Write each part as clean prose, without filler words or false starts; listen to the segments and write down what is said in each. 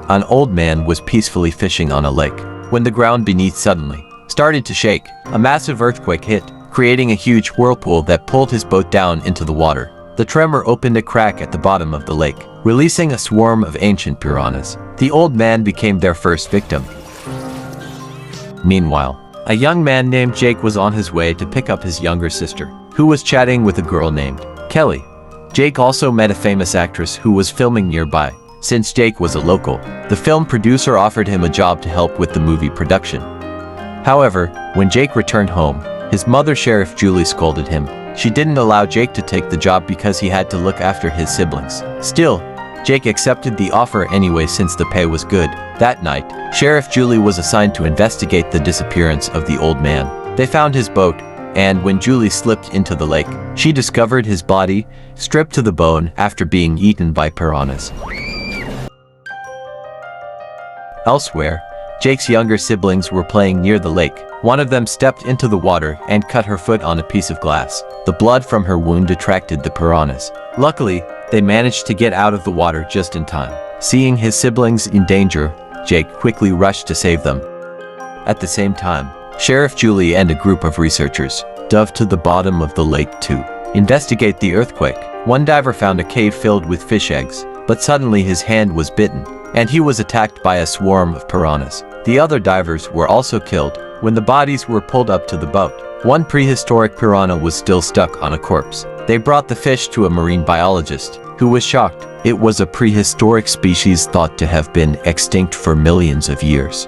An old man was peacefully fishing on a lake when the ground beneath suddenly started to shake. A massive earthquake hit, creating a huge whirlpool that pulled his boat down into the water. The tremor opened a crack at the bottom of the lake, releasing a swarm of ancient piranhas. The old man became their first victim. Meanwhile, a young man named Jake was on his way to pick up his younger sister, who was chatting with a girl named Kelly. Jake also met a famous actress who was filming nearby. Since Jake was a local, the film producer offered him a job to help with the movie production. However, when Jake returned home, his mother, Sheriff Julie, scolded him. She didn't allow Jake to take the job because he had to look after his siblings. Still, Jake accepted the offer anyway since the pay was good. That night, Sheriff Julie was assigned to investigate the disappearance of the old man. They found his boat, and when Julie slipped into the lake, she discovered his body, stripped to the bone after being eaten by piranhas. Elsewhere, Jake's younger siblings were playing near the lake. One of them stepped into the water and cut her foot on a piece of glass. The blood from her wound attracted the piranhas. Luckily, they managed to get out of the water just in time. Seeing his siblings in danger, Jake quickly rushed to save them. At the same time, Sheriff Julie and a group of researchers dove to the bottom of the lake to investigate the earthquake. One diver found a cave filled with fish eggs, but suddenly his hand was bitten, and he was attacked by a swarm of piranhas. The other divers were also killed when the bodies were pulled up to the boat. One prehistoric piranha was still stuck on a corpse. They brought the fish to a marine biologist, who was shocked. It was a prehistoric species thought to have been extinct for millions of years.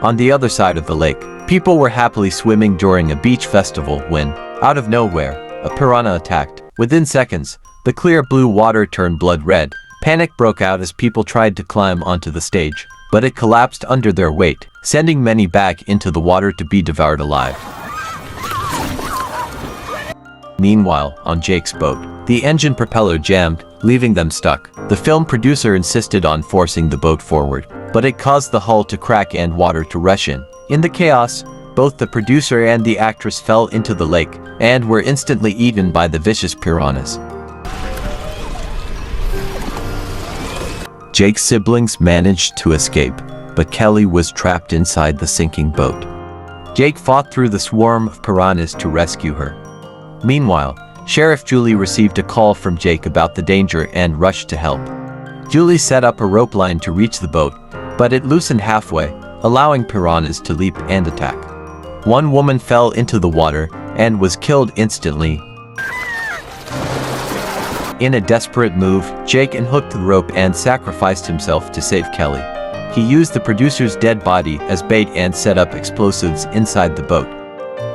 On the other side of the lake, people were happily swimming during a beach festival when, out of nowhere, a piranha attacked. Within seconds, the clear blue water turned blood red. Panic broke out as people tried to climb onto the stage, but it collapsed under their weight, sending many back into the water to be devoured alive. Meanwhile, on Jake's boat, the engine propeller jammed, leaving them stuck. The film producer insisted on forcing the boat forward, but it caused the hull to crack and water to rush in. In the chaos, both the producer and the actress fell into the lake and were instantly eaten by the vicious piranhas. Jake's siblings managed to escape, but Kelly was trapped inside the sinking boat. Jake fought through the swarm of piranhas to rescue her. Meanwhile, Sheriff Julie received a call from Jake about the danger and rushed to help. Julie set up a rope line to reach the boat, but it loosened halfway, allowing piranhas to leap and attack. One woman fell into the water and was killed instantly. In a desperate move, Jake unhooked the rope and sacrificed himself to save Kelly. He used the producer's dead body as bait and set up explosives inside the boat.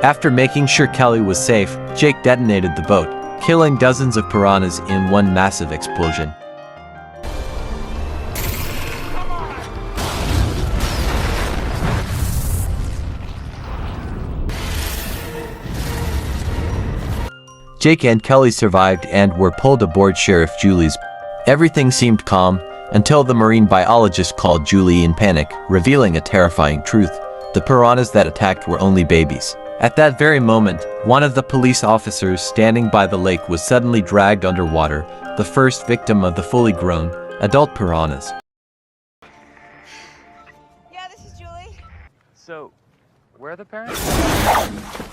After making sure Kelly was safe, Jake detonated the boat, killing dozens of piranhas in one massive explosion. Jake and Kelly survived and were pulled aboard Sheriff Julie's. Everything seemed calm until the marine biologist called Julie in panic, revealing a terrifying truth. The piranhas that attacked were only babies. At that very moment, one of the police officers standing by the lake was suddenly dragged underwater, the first victim of the fully grown, adult piranhas. Yeah, this is Julie. So, where are the parents?